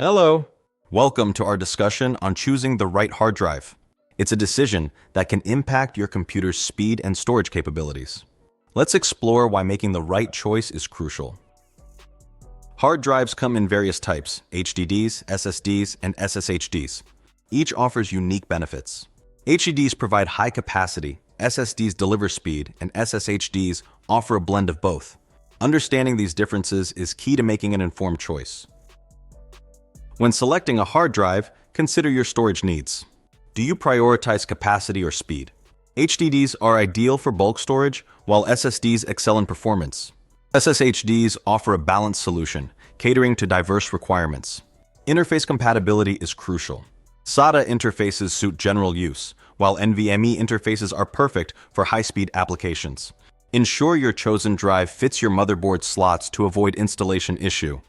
Hello. Welcome to our discussion on choosing the right hard drive. It's a decision that can impact your computer's speed and storage capabilities. Let's explore why making the right choice is crucial. Hard drives come in various types: HDDs, SSDs, and SSHDs. Each offers unique benefits. HDDs provide high capacity, SSDs deliver speed, and SSHDs offer a blend of both. Understanding these differences is key to making an informed choice. When selecting a hard drive, consider your storage needs. Do you prioritize capacity or speed? HDDs are ideal for bulk storage, while SSDs excel in performance. SSHDs offer a balanced solution, catering to diverse requirements. Interface compatibility is crucial. SATA interfaces suit general use, while NVMe interfaces are perfect for high-speed applications. Ensure your chosen drive fits your motherboard slots to avoid installation issue.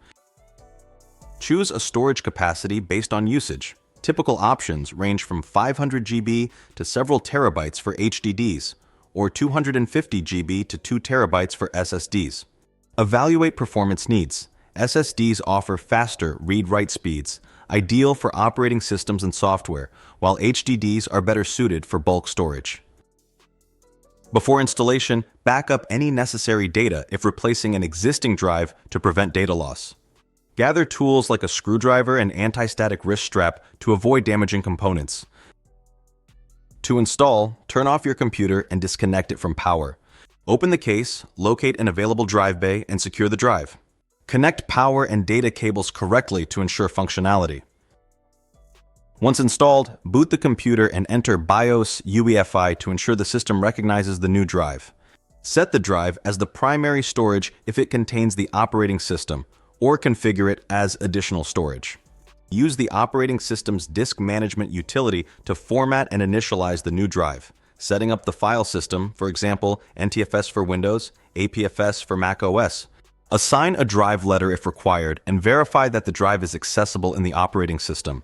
Choose a storage capacity based on usage. Typical options range from 500 GB to several terabytes for HDDs, or 250 GB to 2 terabytes for SSDs. Evaluate performance needs. SSDs offer faster read-write speeds, ideal for operating systems and software, while HDDs are better suited for bulk storage. Before installation, back up any necessary data if replacing an existing drive to prevent data loss. Gather tools like a screwdriver and anti-static wrist strap to avoid damaging components. To install, turn off your computer and disconnect it from power. Open the case, locate an available drive bay, and secure the drive. Connect power and data cables correctly to ensure functionality. Once installed, boot the computer and enter BIOS UEFI to ensure the system recognizes the new drive. Set the drive as the primary storage if it contains the operating system, or configure it as additional storage. Use the operating system's disk management utility to format and initialize the new drive, setting up the file system, for example, NTFS for Windows, APFS for Mac OS. Assign a drive letter if required, and verify that the drive is accessible in the operating system.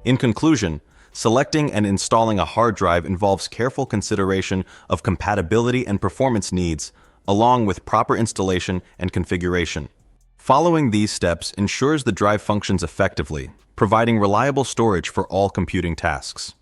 In conclusion, selecting and installing a hard drive involves careful consideration of compatibility and performance needs, along with proper installation and configuration. Following these steps ensures the drive functions effectively, providing reliable storage for all computing tasks.